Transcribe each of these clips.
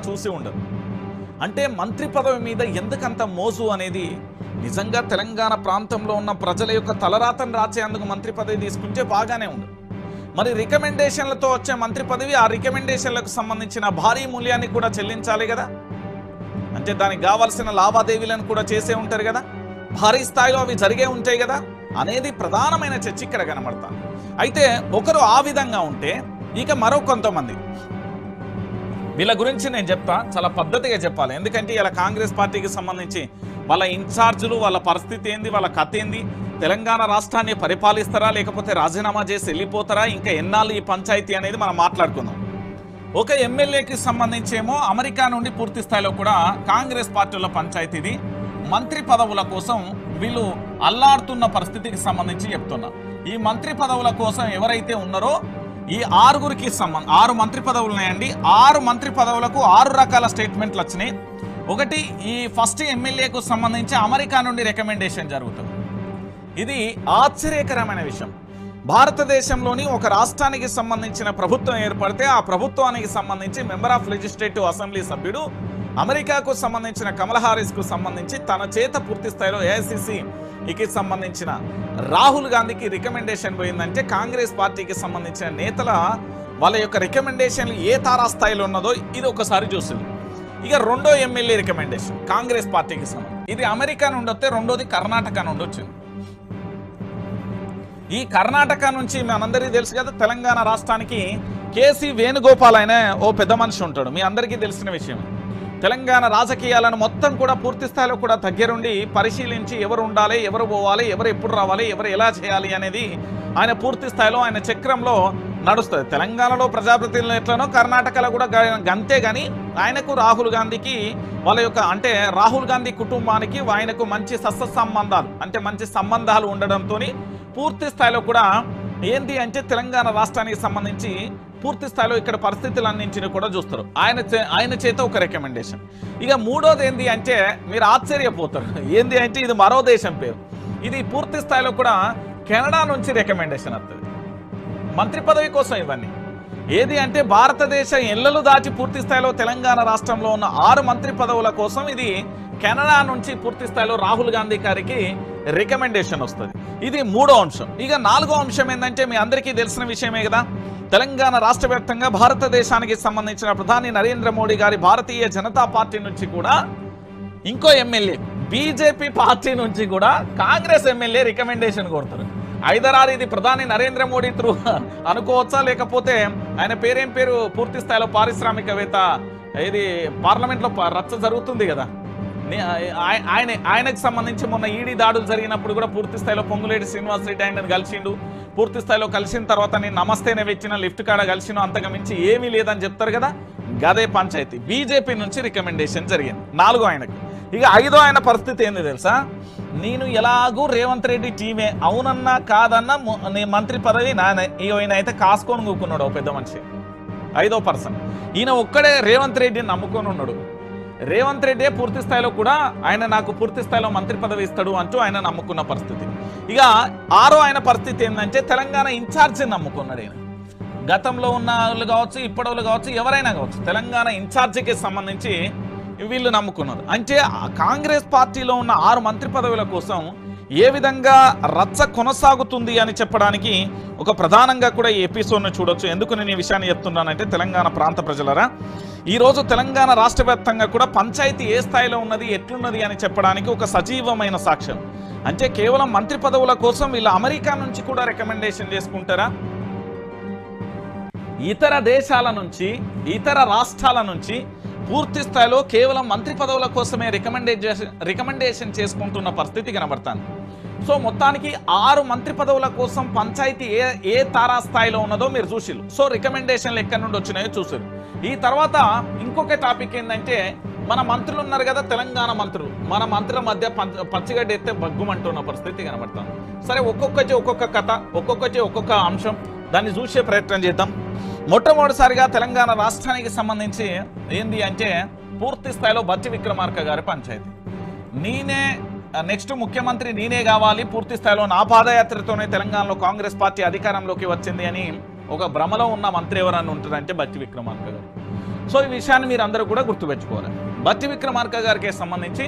చూసి ఉండదు. అంటే మంత్రి పదవి మీద ఎందుకంత మోజు అనేది నిజంగా తెలంగాణ ప్రాంతంలో ఉన్న ప్రజల యొక్క తలరాతను రాచేందుకు మంత్రి పదవి తీసుకుంటే బాగానే ఉండదు. మరి రికమెండేషన్లతో వచ్చే మంత్రి పదవి, ఆ రికమెండేషన్లకు సంబంధించిన భారీ మూల్యాన్ని కూడా చెల్లించాలి కదా. అంటే దానికి కావాల్సిన లావాదేవీలను కూడా చేసే ఉంటారు కదా, భారీ స్థాయిలో అవి జరిగే ఉంటాయి కదా అనేది ప్రధానమైన చర్చ ఇక్కడ కనబడతాను. అయితే ఒకరు ఆ విధంగా ఉంటే ఇక మరో కొంతమంది వీళ్ళ గురించి నేను చెప్తా, చాలా పద్ధతిగా చెప్పాలి. ఎందుకంటే ఇలా కాంగ్రెస్ పార్టీకి సంబంధించి వాళ్ళ ఇన్ఛార్జులు, వాళ్ళ పరిస్థితి ఏంది, వాళ్ళ కథ ఏంది, తెలంగాణ రాష్ట్రాన్ని పరిపాలిస్తారా లేకపోతే రాజీనామా చేసి వెళ్ళిపోతారా, ఇంకా ఎన్నాళ్ళు ఈ పంచాయతీ అనేది మనం మాట్లాడుకుందాం. ఒక ఎమ్మెల్యేకి సంబంధించి ఏమో అమెరికా నుండి పూర్తి స్థాయిలో కూడా కాంగ్రెస్ పార్టీల పంచాయతీది మంత్రి పదవుల కోసం వీళ్ళు అల్లాడుతున్న పరిస్థితికి సంబంధించి చెప్తున్నా. ఈ మంత్రి పదవుల కోసం ఎవరైతే ఉన్నారో ఈ ఆరుగురికి 6 మంత్రి పదవులు ఉన్నాయండి. 6 మంత్రి పదవులకు 6 రకాల స్టేట్మెంట్లు వచ్చినాయి. ఒకటి, ఈ ఫస్ట్ ఎమ్మెల్యేకు సంబంధించి అమెరికా నుండి రికమెండేషన్ జరుగుతుంది. ఇది ఆశ్చర్యకరమైన విషయం. భారతదేశంలోని ఒక రాష్ట్రానికి సంబంధించిన ప్రభుత్వం ఏర్పడితే ఆ ప్రభుత్వానికి సంబంధించి మెంబర్ ఆఫ్ లెజిస్లేటివ్ అసెంబ్లీ సభ్యుడు అమెరికాకు సంబంధించిన కమలా హారిస్కు సంబంధించి తన చేత పూర్తి స్థాయిలో ఏఐసిసికి సంబంధించిన రాహుల్ గాంధీకి రికమెండేషన్ పోయిందంటే కాంగ్రెస్ పార్టీకి సంబంధించిన నేతల వాళ్ళ యొక్క రికమెండేషన్లు ఏ తారాస్థాయిలో ఉన్నదో ఇది ఒకసారి చూస్తుంది. ఇక రెండో ఎమ్మెల్యే రికమెండేషన్ కాంగ్రెస్ పార్టీకి సంబంధించి ఇది అమెరికా నుండి వస్తే, రెండోది కర్ణాటక నుండి వచ్చింది. ఈ కర్ణాటక నుంచి మనందరికీ తెలుసు కదా, తెలంగాణ రాష్ట్రానికి కేసీ వేణుగోపాల్ అయిన ఓ పెద్ద మనిషి ఉంటాడు, మీ అందరికీ తెలిసిన విషయం. తెలంగాణ రాజకీయాలను మొత్తం కూడా పూర్తి స్థాయిలో కూడా దగ్గరుండి పరిశీలించి ఎవరు ఉండాలి, ఎవరు పోవాలి, ఎవరు ఎప్పుడు రావాలి, ఎవరు ఎలా చేయాలి అనేది ఆయన పూర్తి స్థాయిలో ఆయన చక్రంలో నడుస్తుంది. తెలంగాణలో ప్రజాప్రతినిధులు ఎట్లనో కర్ణాటకలో కూడా గంతే. కానీ ఆయనకు రాహుల్ గాంధీకి వాళ్ళ యొక్క అంటే రాహుల్ గాంధీ కుటుంబానికి ఆయనకు మంచి సంబంధాలు అంటే మంచి సంబంధాలు ఉండడంతో పూర్తి స్థాయిలో కూడా ఏంటి అంటే తెలంగాణ రాష్ట్రానికి సంబంధించి పూర్తి స్థాయిలో ఇక్కడ పరిస్థితులన్నింటినీ కూడా చూస్తారు. ఆయన చేత ఒక రికమెండేషన్. ఇక మూడోది ఏంటి అంటే మీరు ఆశ్చర్యపోతారు, ఏంటి అంటే ఇది మరో దేశం పేరు. ఇది పూర్తి స్థాయిలో కూడా కెనడా నుంచి రికమెండేషన్ వస్తుంది మంత్రి పదవి కోసం. ఇవన్నీ ఏది అంటే భారతదేశ ఎల్లలు దాటి పూర్తి స్థాయిలో తెలంగాణ రాష్ట్రంలో ఉన్న 6 మంత్రి పదవుల కోసం ఇది కెనడా నుంచి పూర్తి స్థాయిలో రాహుల్ గాంధీ గారికి రికమెండేషన్ వస్తుంది. ఇది మూడో అంశం. ఇక నాలుగో అంశం ఏంటంటే మీ అందరికీ తెలిసిన విషయమే కదా, తెలంగాణ రాష్ట్ర వ్యాప్తంగా భారతదేశానికి సంబంధించిన ప్రధాని నరేంద్ర మోడీ గారి భారతీయ జనతా పార్టీ నుంచి కూడా ఇంకో ఎమ్మెల్యే బీజేపీ పార్టీ నుంచి కూడా కాంగ్రెస్ ఎమ్మెల్యే రికమెండేషన్ కోరుతారు. ఐదరారు ఇది ప్రధాని నరేంద్ర మోడీ త్రూ అనుకోవచ్చా, లేకపోతే ఆయన పేరేం పేరు పూర్తి స్థాయిలో పారిశ్రామికవేత్త, ఇది పార్లమెంట్లో రచ్చ జరుగుతుంది కదా, ఆయనకు సంబంధించి మొన్న ఈడీ దాడులు జరిగినప్పుడు కూడా పూర్తి స్థాయిలో పొంగులేటి శ్రీనివాస్ రెడ్డి ఆయనను కలిసిండు. పూర్తి స్థాయిలో కలిసిన తర్వాత నేను నమస్తేనే వచ్చిన లిఫ్ట్ కాడ కలిసిన, అంతకు మించి ఏమీ లేదని చెప్తారు కదా, గదే పంచాయతీ బీజేపీ నుంచి రికమెండేషన్ జరిగింది. 4 ఆయనకు. ఇక 5 ఆయన పరిస్థితి ఏంది తెలుసా, నేను ఎలాగూ రేవంత్ రెడ్డి టీమే, అవునన్నా కాదన్నా నీ మంత్రి పదవి నానే, ఈయన అయితే కాసుకొని కూకున్నాడు ఓ పెద్ద మనిషి. 5వ పర్సన్ ఈయన ఒక్కడే రేవంత్ రెడ్డిని నమ్ముకొని ఉన్నాడు. రేవంత్ రెడ్డి పూర్తి స్థాయిలో కూడా ఆయన నాకు పూర్తి స్థాయిలో మంత్రి పదవి ఇస్తాడు అంటూ ఆయన నమ్ముకున్న పరిస్థితి. ఇక 6వ ఆయన పరిస్థితి ఏంటంటే తెలంగాణ ఇన్ఛార్జిని నమ్ముకున్నాడు. ఆయన గతంలో ఉన్న వాళ్ళు కావచ్చు, ఇప్పటి కావచ్చు, ఎవరైనా కావచ్చు, తెలంగాణ ఇన్ఛార్జికి సంబంధించి వీళ్ళు నమ్ముకున్నారు. అంటే కాంగ్రెస్ పార్టీలో ఉన్న 6 మంత్రి పదవుల కోసం ఏ విధంగా రచ్చ కొనసాగుతుంది అని చెప్పడానికి ఒక ప్రధానంగా కూడా ఈ ఎపిసోడ్ను చూడొచ్చు. ఎందుకు నేను ఈ విషయాన్ని చెప్తున్నానంటే తెలంగాణ ప్రాంత ప్రజలరా, ఈరోజు తెలంగాణ రాష్ట్ర వ్యాప్తంగా కూడా పంచాయతీ ఏ స్థాయిలో ఉన్నది, ఎట్లున్నది అని చెప్పడానికి ఒక సజీవమైన సాక్ష్యం. అంటే కేవలం మంత్రి పదవుల కోసం వీళ్ళు అమెరికా నుంచి కూడా రికమెండేషన్ చేసుకుంటారా, ఇతర దేశాల నుంచి, ఇతర రాష్ట్రాల నుంచి పూర్తి స్థాయిలో కేవలం మంత్రి పదవుల కోసమే రికమెండేషన్ చేసుకుంటున్న పరిస్థితి కనబడతాను. సో మొత్తానికి 6 మంత్రి పదవుల కోసం పంచాయతీ ఏ తారాస్థాయిలో ఉన్నదో మీరు చూసిరు. సో రికమెండేషన్లు ఎక్కడి నుండి వచ్చినాయో చూసారు. ఈ తర్వాత ఇంకొక టాపిక్ ఏంటంటే మన మంత్రులు ఉన్నారు కదా, తెలంగాణ మంత్రులు, మన మంత్రుల మధ్య పచ్చిగడ్డ ఎత్తే బగ్గుమంటున్న పరిస్థితి కనబడతాం. సరే ఒక్కొక్కటి ఒక్కొక్క కథ, ఒక్కొక్కటి ఒక్కొక్క అంశం, దాన్ని చూసే ప్రయత్నం చేద్దాం. మొట్టమొదటిసారిగా తెలంగాణ రాష్ట్రానికి సంబంధించి ఏంది అంటే పూర్తి స్థాయిలో బట్టి విక్రమార్క గారి పంచాయతీ. నేనే నెక్స్ట్ ముఖ్యమంత్రి నేనే కావాలి, పూర్తి స్థాయిలో నా పాదయాత్రతోనే తెలంగాణలో కాంగ్రెస్ పార్టీ అధికారంలోకి వచ్చింది అని ఒక భ్రమలో ఉన్న మంత్రి ఎవరన్నా ఉంటారంటే బట్టి విక్రమార్క గారు. సో ఈ విషయాన్ని మీరు అందరూ కూడా గుర్తుపెట్టుకోవాలి. బట్టి విక్రమార్క గారికి సంబంధించి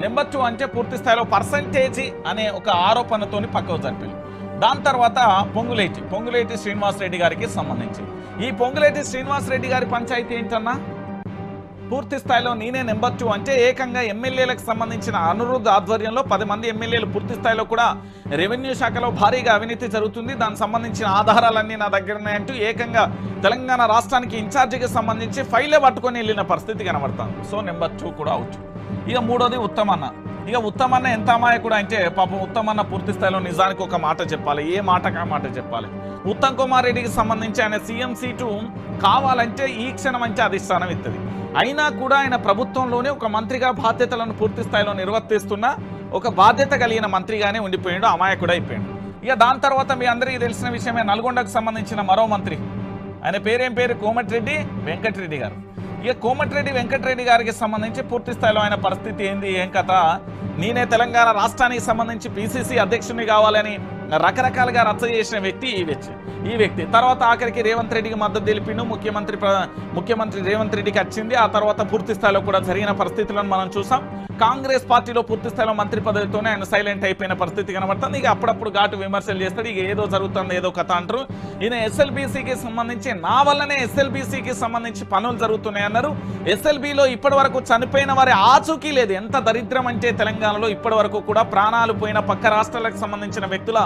నెంబర్ 2 అంటే పూర్తి స్థాయిలో పర్సంటేజీ అనే ఒక ఆరోపణతోని పక్కకు జరిపింది. దాని తర్వాత పొంగులేటి శ్రీనివాసరెడ్డి గారికి సంబంధించి ఈ పొంగులేటి శ్రీనివాసరెడ్డి గారి పంచాయతీ ఏంటన్నా, పూర్తి స్థాయిలో నేనే నెంబర్ 2 అంటే ఏకంగా ఎమ్మెల్యేలకు సంబంధించిన అనురుద్ధ ఆధ్వర్యంలో 10 మంది ఎమ్మెల్యేలు పూర్తి స్థాయిలో కూడా రెవెన్యూ శాఖలో భారీగా అవినీతి జరుగుతుంది, దానికి సంబంధించిన ఆధారాలన్నీ నా దగ్గర ఉన్నాయంటూ ఏకంగా తెలంగాణ రాష్ట్రానికి ఇన్ఛార్జికి సంబంధించి ఫైలే పట్టుకొని వెళ్ళిన పరిస్థితి కనబడుతుంది. సో నెంబర్ 2 కూడా అవుట్. ఇక మూడోది ఉత్తమన్న. ఇక ఉత్తమన్న ఎంత అమాయకుడు అంటే పాపం ఉత్తమన్న పూర్తి స్థాయిలో నిజానికి ఒక మాట చెప్పాలి, ఏ మాటకు ఆ మాట చెప్పాలి. ఉత్తమ్ కుమార్ రెడ్డికి సంబంధించి ఆయన సీఎం సీటు కావాలంటే ఈ క్షణం అంటే అధిష్టానం ఇస్తుంది. అయినా కూడా ఆయన ప్రభుత్వంలోనే ఒక మంత్రిగా బాధ్యతలను పూర్తి స్థాయిలో నిర్వర్తిస్తున్న ఒక బాధ్యత కలిగిన మంత్రిగానే ఉండిపోయాడు, అమాయకుడు అయిపోయాడు. ఇక దాని తర్వాత మీ అందరికీ తెలిసిన విషయమే నల్గొండకు సంబంధించిన మరో మంత్రి, ఆయన పేరు కోమటిరెడ్డి వెంకటరెడ్డి గారు. ఇక కోమటిరెడ్డి వెంకటరెడ్డి గారికి సంబంధించి పూర్తి స్థాయిలో ఆయన పరిస్థితి ఏంది, ఏం కథ, నేనే తెలంగాణ రాష్ట్రానికి సంబంధించి పిసిసి అధ్యక్షుని కావాలని రకరకాలుగా రచ్చ చేసిన వ్యక్తి ఈ వ్యక్తి. తర్వాత ఆఖరికి రేవంత్ రెడ్డికి మద్దతు తెలిపిండు, ముఖ్యమంత్రి రేవంత్ రెడ్డికి వచ్చింది. ఆ తర్వాత పూర్తి స్థాయిలో కూడా జరిగిన పరిస్థితులను మనం చూసాం. కాంగ్రెస్ పార్టీలో పూర్తి స్థాయిలో మంత్రి పదవితోనే ఆయన సైలెంట్ అయిపోయిన పరిస్థితి కనబడుతుంది. ఇక అప్పుడప్పుడు ఘాటు విమర్శలు చేస్తాడు, ఇక ఏదో జరుగుతుంది ఏదో కథ అంటారు. ఈయన ఎస్ఎల్బీసీకి సంబంధించి నా వల్లనే ఎస్ఎల్బీసీకి సంబంధించి పనులు జరుగుతున్నాయి అన్నారు. ఎస్ఎల్బీలో ఇప్పటి వరకు చనిపోయిన వారి ఆచూకీ లేదు. ఎంత దరిద్రం అంటే తెలంగాణలో ఇప్పటి వరకు కూడా ప్రాణాలు పోయిన పక్క రాష్ట్రాలకు సంబంధించిన వ్యక్తుల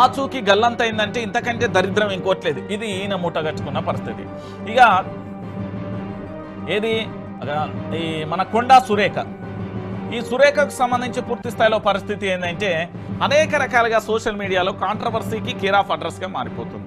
ఆచూకీ గల్లంతైందంటే ఇంతకంటే దరిద్రం ఇంకోట్లేదు. ఇది ఈయన మూటగట్టుకున్న పరిస్థితి. ఇక ఏది ఈ మన కొండా సురేఖ, ఈ సురేఖకు సంబంధించి పూర్తి స్థాయిలో పరిస్థితి ఏంటంటే అనేక రకాలుగా సోషల్ మీడియాలో కాంట్రవర్సీకి కేర్ ఆఫ్ అడ్రస్గా మారిపోతుంది.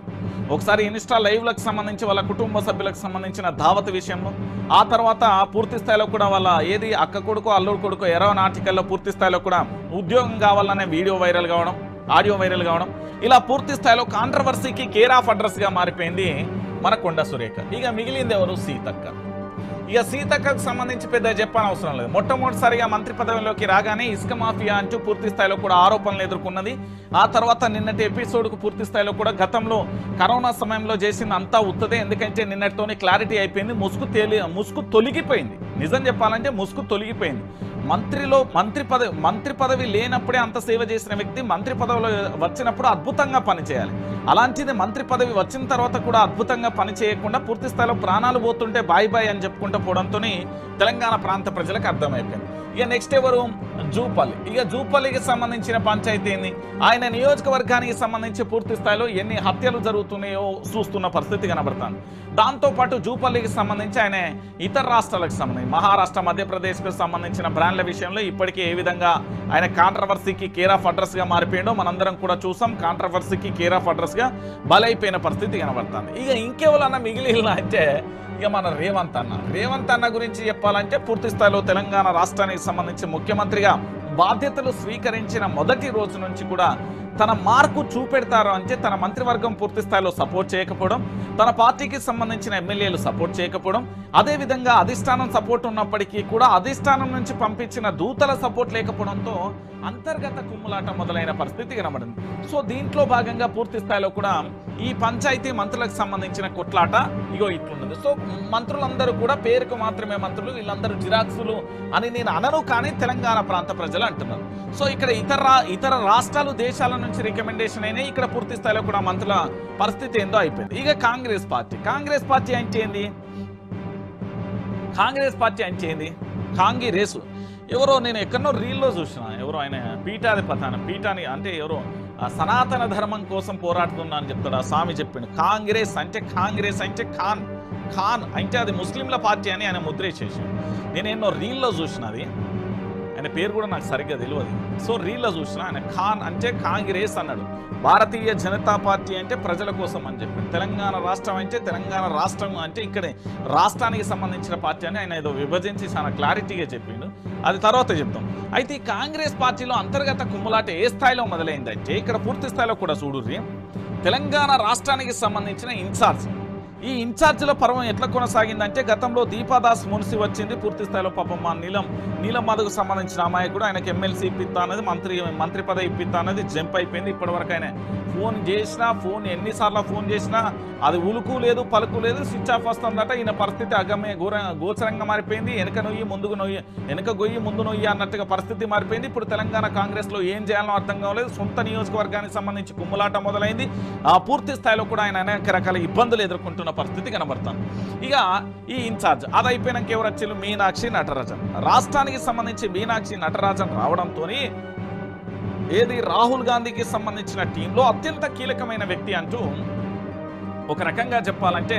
ఒకసారి ఇన్స్టా లైవ్లకు సంబంధించి వాళ్ళ కుటుంబ సభ్యులకు సంబంధించిన దావత్ విషయంలో, ఆ తర్వాత పూర్తి స్థాయిలో కూడా వాళ్ళ ఏది అక్క కొడుకు అల్లుడు కొడుకు ఎరవ నాటికల్లో పూర్తి స్థాయిలో కూడా ఉద్యోగం కావాలనే వీడియో వైరల్ కావడం, ఆడియో వైరల్ కావడం, ఇలా పూర్తి స్థాయిలో కాంట్రవర్సీకి కేర్ ఆఫ్ అడ్రస్గా మారిపోయింది మన కొండా సురేఖ. ఇక మిగిలింది ఎవరు, సీతక్క. ఇక సీతక్కకు సంబంధించి పెద్ద చెప్పని అవసరం లేదు. మొట్టమొదటిసారిగా మంత్రి పదవిలోకి రాగానే ఇసుక మాఫియా అంటూ పూర్తి స్థాయిలో కూడా ఆరోపణలు ఎదుర్కొన్నది. ఆ తర్వాత నిన్నటి ఎపిసోడ్కు పూర్తి స్థాయిలో కూడా గతంలో కరోనా సమయంలో చేసింది అంతా ఉత్తదే, ఎందుకంటే నిన్నటితోనే క్లారిటీ అయిపోయింది, ముసుగు తొలగిపోయింది. నిజం చెప్పాలంటే ముసుగు తొలగిపోయింది. మంత్రి పదవి లేనప్పుడే అంత సేవ చేసిన వ్యక్తి మంత్రి పదవిలో వచ్చినప్పుడు అద్భుతంగా పనిచేయాలి. అలాంటిది మంత్రి పదవి వచ్చిన తర్వాత కూడా అద్భుతంగా పని చేయకుండా పూర్తి స్థాయిలో ప్రాణాలు పోతుంటే బాయ్ బాయ్ అని చెప్పుకుంటూ పోవడంతో తెలంగాణ ప్రాంత ప్రజలకు అర్థమైపోయింది. ఇక నెక్స్ట్ ఎవరు, జూపల్లి. ఇక జూపల్లికి సంబంధించిన పంచాయతీ ఏంది, ఆయన నియోజకవర్గానికి సంబంధించి పూర్తి స్థాయిలో ఎన్ని హత్యలు జరుగుతున్నాయో చూస్తున్న పరిస్థితి కనబడుతుంది. దాంతోపాటు జూపల్లికి సంబంధించి ఆయన ఇతర రాష్ట్రాలకు సంబంధించి మహారాష్ట్ర, మధ్యప్రదేశ్కు సంబంధించిన బ్రాండ్ల విషయంలో ఇప్పటికే ఏ విధంగా ఆయన కాంట్రవర్సీకి కేర్ ఆఫ్ అడ్రస్గా మారిపోయిండో మనందరం కూడా చూసాం. కాంట్రవర్సీకి కేర్ ఆఫ్ అడ్రస్గా బలైపోయిన పరిస్థితి కనబడుతుంది. ఇక ఇంకెవరన్నా మిగిలిన అంటే ఇక మన రేవంత్ అన్న గురించి చెప్పాలంటే పూర్తి స్థాయిలో తెలంగాణ రాష్ట్రానికి సంబంధించి ముఖ్యమంత్రిగా బాధ్యతలు స్వీకరించిన మొదటి రోజు నుంచి కూడా తన మార్కు చూపెడతారు అంటే తన మంత్రివర్గం పూర్తి స్థాయిలో సపోర్ట్ చేయకపోవడం, తన పార్టీకి సంబంధించిన ఎమ్మెల్యేలు సపోర్ట్ చేయకపోవడం, అదేవిధంగా అధిష్టానం సపోర్ట్ ఉన్నప్పటికీ కూడా అధిష్టానం నుంచి పంపించిన దూతల సపోర్ట్ లేకపోవడంతో అంతర్గత కుమ్ములాట మొదలైన పరిస్థితి కనబడింది. సో దీంట్లో భాగంగా పూర్తి స్థాయిలో కూడా ఈ పంచాయతీ మంత్రులకు సంబంధించిన కొట్లాట ఇగో ఇట్లున్నది. సో మంత్రులందరూ కూడా పేరుకు మాత్రమే మంత్రులు, వీళ్ళందరూ జిరాక్సులు అని నేను అనను, కానీ తెలంగాణ ప్రాంత ప్రజలు అంటున్నారు. సో ఇక్కడ ఇతర రాష్ట్రాలు దేశాల నుంచి రికమెండేషన్ అయినాయి. ఇక్కడ పూర్తి స్థాయిలో కూడా మంత్రుల పరిస్థితి ఏందో అయిపోయింది. ఇక కాంగ్రెస్ పార్టీ అంటే ఏంది, కాంగ్రెస్ ఎవరో నేను ఎక్కడో రీల్లో చూసిన, ఎవరో ఆయన పీఠాని అంటే ఎవరో సనాతన ధర్మం కోసం పోరాడుతున్నా అని చెప్తాడు. ఆ స్వామి చెప్పిండు కాంగ్రెస్ అంటే ఖాన్ అంటే అది ముస్లింల పార్టీ అని ఆయన ముద్రేసేసి, నేను ఎన్నో రీల్లో చూసినది, ఆయన పేరు కూడా నాకు సరిగ్గా తెలియదు. సో రీల్లో చూసిన ఆయన ఖాన్ అంటే కాంగ్రెస్ అన్నాడు. భారతీయ జనతా పార్టీ అంటే ప్రజల కోసం అని చెప్పాడు. తెలంగాణ రాష్ట్రం అంటే తెలంగాణ రాష్ట్రం అంటే ఇక్కడే రాష్ట్రానికి సంబంధించిన పార్టీ అని ఆయన ఏదో విభజించి చాలా క్లారిటీగా చెప్పిండు. అది తర్వాత చెప్తాం. అయితే ఈ కాంగ్రెస్ పార్టీలో అంతర్గత కుమ్ములాట ఏ స్థాయిలో మొదలైందంటే ఇక్కడ పూర్తి స్థాయిలో కూడా చూడుర్రి, తెలంగాణ రాష్ట్రానికి సంబంధించిన ఈ ఇన్ఛార్జీల పర్వం ఎట్లా కొనసాగిందంటే గతంలో దీపాదాస్ మున్సి వచ్చింది పూర్తి స్థాయిలో పాపం మా నీలం మధుకు సంబంధించిన అమ్మాయి కూడా ఆయనకి ఎమ్మెల్సీ ఇప్పిస్తా అనేది మంత్రి పదవి ఇప్పిస్తా అనేది జంప్ అయిపోయింది. ఇప్పటివరకు ఆయన ఫోన్ ఎన్నిసార్లు ఫోన్ చేసినా అది ఉలుకు లేదు పలుకు లేదు, స్విచ్ ఆఫ్ వస్తుందట. ఈయన పరిస్థితి అగమ్య గోచరంగా మారిపోయింది. వెనక గొయ్యి ముందు నొయ్యి అన్నట్టుగా పరిస్థితి మారిపోయింది. ఇప్పుడు తెలంగాణ కాంగ్రెస్లో ఏం చేయాలో అర్థం కావలేదు. సొంత నియోజకవర్గానికి సంబంధించి కుమ్ములాట మొదలైంది. పూర్తి స్థాయిలో కూడా ఆయన అనేక రకాల ఇబ్బందులు ఎదుర్కొంటున్న పరిస్థితి కనబడుతుంది. ఇక ఈ ఇన్ఛార్జ్ అది అయిపోయినాక ఎవరు వచ్చారు? మీనాక్షి నటరాజన్. రాష్ట్రానికి సంబంధించి మీనాక్షి నటరాజన్ రావడంతో ఏది రాహుల్ గాంధీకి సంబంధించిన టీంలో అత్యంత కీలకమైన వ్యక్తి అంటూ ఒక రకంగా చెప్పాలంటే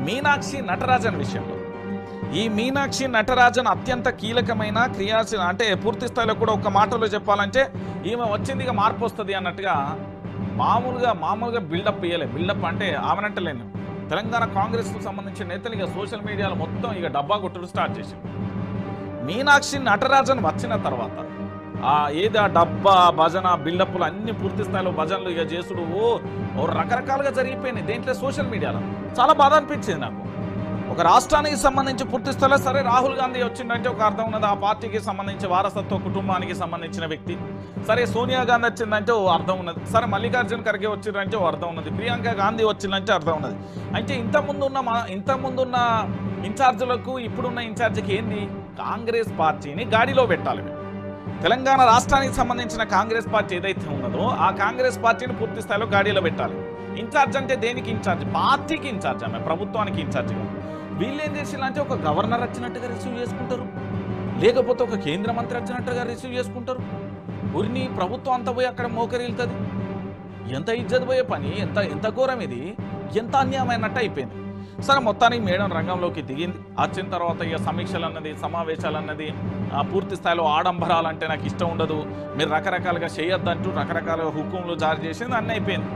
మీనాక్షి నటరాజన్ విషయంలో ఈ మీనాక్షి నటరాజన్ అత్యంత కీలకమైన క్రియాశీల అంటే పూర్తి స్థాయిలో కూడా ఒక మాటలో చెప్పాలంటే ఈమె వచ్చింది ఇక మార్పు వస్తుంది అన్నట్టుగా మామూలుగా బిల్డప్ ఇయ్యలే. బిల్డప్ అంటే ఆమెనంటలేను. తెలంగాణ కాంగ్రెస్కు సంబంధించిన నేతలు ఇక సోషల్ మీడియాలో మొత్తం ఇక డబ్బా కొట్టుడు స్టార్ట్ చేసింది. మీనాక్షి నటరాజన్ వచ్చిన తర్వాత ఏది ఆ డబ్బా భజన బిల్డప్లు అన్ని పూర్తి స్థాయిలో భజనలు ఇక చేసుడు రకరకాలుగా జరిగిపోయినాయి. దేంట్లో సోషల్ మీడియాలో చాలా బాధ అనిపించింది నాకు. ఒక రాష్ట్రానికి సంబంధించి పూర్తి స్థాయిలో సరే రాహుల్ గాంధీ వచ్చిందంటే ఒక అర్థం ఉన్నది, ఆ పార్టీకి సంబంధించి వారసత్వ కుటుంబానికి సంబంధించిన వ్యక్తి. సరే సోనియా గాంధీ వచ్చిందంటే ఓ అర్థం ఉన్నది. సరే మల్లికార్జున ఖర్గే వచ్చిందంటే ఓ అర్థం ఉన్నది. ప్రియాంక గాంధీ వచ్చిందంటే అర్థం ఉన్నది. అంటే ఇంతకుముందున్న ఇన్ఛార్జీలకు ఇప్పుడున్న ఇన్ఛార్జికి ఏంది? కాంగ్రెస్ పార్టీని గాడిలో పెట్టాలి. తెలంగాణ రాష్ట్రానికి సంబంధించిన కాంగ్రెస్ పార్టీ ఏదైతే ఉన్నదో ఆ కాంగ్రెస్ పార్టీని పూర్తి స్థాయిలో గాడిలో పెట్టాలి. ఇన్ఛార్జ్ అంటే దేనికి ఇన్ఛార్జ్? పార్టీకి ఇన్ఛార్జ్, ఆమె ప్రభుత్వానికి ఇన్ఛార్జిగా. వీళ్ళు ఏం చేసిందంటే ఒక గవర్నర్ వచ్చినట్టుగా రిసీవ్ చేసుకుంటారు, లేకపోతే ఒక కేంద్ర మంత్రి వచ్చినట్టుగా రిసీవ్ చేసుకుంటారు. ఊరిని ప్రభుత్వం అంతా పోయి అక్కడ మోకరిల్తుంది. ఎంత ఇజ్జత్ పోయే పని, ఎంత ఘోరం ఇది, ఎంత అన్యాయమైనట్టు అయిపోయింది. సరే మొత్తానికి మేడం రంగంలోకి దిగింది. వచ్చిన తర్వాత ఇక సమీక్షలు అన్నది సమావేశాలు అన్నది పూర్తి స్థాయిలో ఆడంబరాలు అంటే నాకు ఇష్టం ఉండదు, మీరు రకరకాలుగా చేయొద్దంటూ రకరకాల హుకుంలు జారీ చేసింది. అన్నీ అయిపోయింది.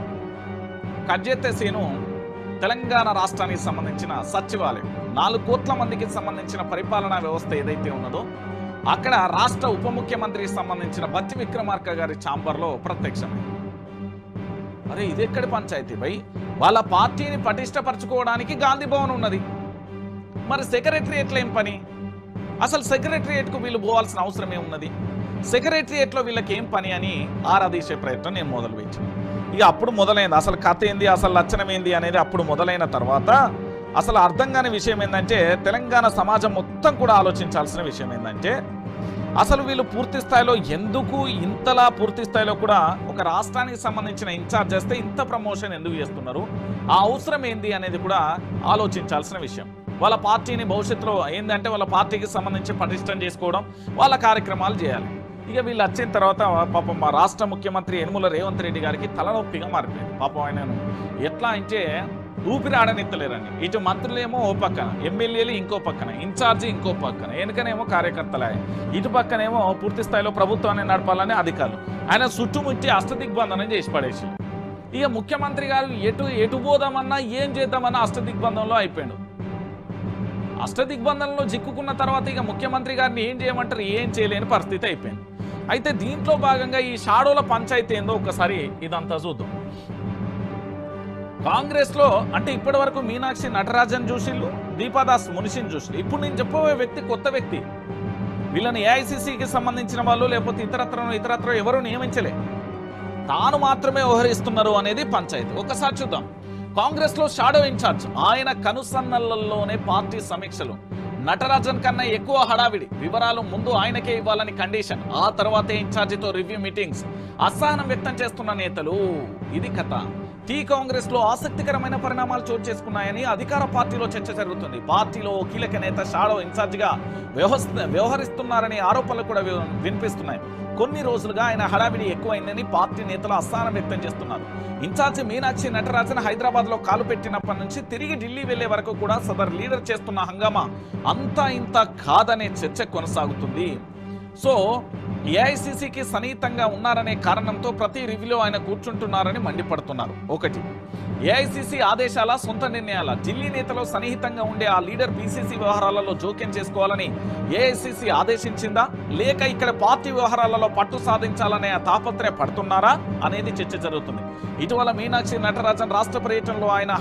కట్ చేస్తే సీను తెలంగాణ రాష్ట్రానికి సంబంధించిన సచివాలయం 4 కోట్ల మందికి సంబంధించిన పరిపాలనా వ్యవస్థ ఏదైతే ఉన్నదో అక్కడ రాష్ట్ర ఉప ముఖ్యమంత్రికి సంబంధించిన బట్టి విక్రమార్క గారి ఛాంబర్లో ప్రత్యక్షమైంది. అరే ఇది ఎక్కడి పంచాయతీ భయ్? వాళ్ళ పార్టీని పటిష్టపరచుకోవడానికి గాంధీ భవన్ ఉన్నది, మరి సెక్రటరియట్లో ఏం పని? అసలు సెక్రటరియట్కు వీళ్ళు పోవాల్సిన అవసరం ఏమున్నది? సెక్రటరియట్లో వీళ్ళకి ఏం పని అని ఆరాధీసే ప్రయత్నం నేను మొదలుపెట్టాను. ఇక అప్పుడు మొదలైంది అసలు కథ ఏంది, అసలు లక్షణం ఏంది అనేది. అప్పుడు మొదలైన తర్వాత అసలు అర్థం కాని విషయం ఏంటంటే తెలంగాణ సమాజం మొత్తం కూడా ఆలోచించాల్సిన విషయం ఏంటంటే అసలు వీళ్ళు పూర్తి స్థాయిలో ఎందుకు ఇంతలా పూర్తి స్థాయిలో కూడా ఒక రాష్ట్రానికి సంబంధించిన ఇన్ఛార్జ్ చేస్తే ఇంత ప్రమోషన్ ఎందుకు చేస్తున్నారు, ఆ అవసరం ఏంది అనేది కూడా ఆలోచించాల్సిన విషయం. వాళ్ళ పార్టీని భవిష్యత్తులో ఏంటంటే వాళ్ళ పార్టీకి సంబంధించి పటిష్టం చేసుకోవడం, వాళ్ళ కార్యక్రమాలు చేయాలి. ఇక వీళ్ళు వచ్చిన తర్వాత పాపం మా రాష్ట్ర ముఖ్యమంత్రి యనమల రేవంత్ రెడ్డి గారికి తలనొప్పిగా మారిపోయింది. పాపం ఆయనను ఎట్లా అంటే ఊపిరి ఆడనిత్తలేరండి. ఇటు మంత్రులేమో ఓ పక్కన, ఎమ్మెల్యేలు ఇంకో పక్కన, ఇన్ఛార్జి ఇంకో పక్కన, వెనుకనేమో కార్యకర్తలే, ఇటు పక్కనేమో పూర్తి స్థాయిలో ప్రభుత్వాన్ని నడపాలని అధికారులు. ఆయన చుట్టుముట్టి అష్టదిగ్బంధనం చేసి పడేసి ఇక ముఖ్యమంత్రి గారు ఎటు పోదామన్నా ఏం చేద్దామన్నా అష్టదిగ్బంధంలో అయిపోయాడు. అష్టదిగ్బంధంలో చిక్కుకున్న తర్వాత ఇక ముఖ్యమంత్రి గారిని ఏం చేయమంటారు, ఏం చేయలేని పరిస్థితి అయిపోయింది. అయితే దీంట్లో భాగంగా ఈ షాడోల పంచాయతీ ఏందో ఒకసారి ఇదంతా చూద్దాం. కాంగ్రెస్లో అంటే ఇప్పటి వరకు మీనాక్షి నటరాజన్ చూసిళ్ళు, దీపాదాస్ మున్సిని చూసిళ్ళు. ఇప్పుడు నేను చెప్పబోయే వ్యక్తి కొత్త వ్యక్తి. వీళ్ళని ఏఐసిసికి సంబంధించిన వాళ్ళు లేకపోతే ఇతరత్ర ఎవరు నియమించలే, తాను మాత్రమే వ్యవహరిస్తున్నారు అనేది పంచాయతీ. ఒకసారి చూద్దాం. కాంగ్రెస్లో షాడో ఇన్ఛార్జ్, ఆయన కనుసన్నలలోనే పార్టీ సమీక్షలు. నటరాజన్ కన్నా ఎక్కువ హడావిడి, వివరాలు ముందు ఆయనకే ఇవ్వాలని కండిషన్, ఆ తర్వాతే ఇన్ఛార్జితో రివ్యూ మీటింగ్స్. అసహనం వ్యక్తం చేస్తున్న నేతలు. ఇది కథ. కాంగ్రెస్ లో ఆసక్తికరమైన పరిణామాలు చోటు చేసుకున్నాయని అధికార పార్టీలో చర్చ జరుగుతుంది. పార్టీలో కీలక నేత షాడో ఇన్ఛార్జ్ గా వ్యవహరిస్తున్నారనే ఆరోపణలు కూడా వినిపిస్తున్నాయి. కొన్ని రోజులుగా ఆయన హడావిడి ఎక్కువైందని పార్టీ నేతలు అసహనం వ్యక్తం చేస్తున్నారు. ఇన్ఛార్జి మీనాక్షి నటరాజన్ హైదరాబాద్ లో కాలు పెట్టినప్పటి నుంచి తిరిగి ఢిల్లీ వెళ్లే వరకు కూడా సదర్ లీడర్ చేస్తున్న హంగామా అంతా ఇంత కాదనే చర్చ కొనసాగుతుంది. సో ఏఐసిసికి సన్నిహితంగా ఉన్నారనే కారణంతో ప్రతి రివ్యూలో ఆయన కూర్చుంటున్నారని మండిపడుతున్నారు. ఒకటి, ఏఐసిసి ఆదేశాల సొంత నిర్ణయాల, ఢిల్లీ నేతలో సన్నిహితంగా ఉండే ఆ లీడర్ పిసిసి వ్యవహారాలలో జోక్యం చేసుకోవాలని ఏఐసిసి ఆదేశించిందా, లేక ఇక్కడ పార్టీ వ్యవహారాలలో పట్టు సాధించాలనే తాపత్రయ పడుతున్నారా అనేది చర్చ జరుగుతుంది. ఇటీవల మీనాక్షి నటరాజన్ రాష్ట్ర పర్యటనలో ఆయన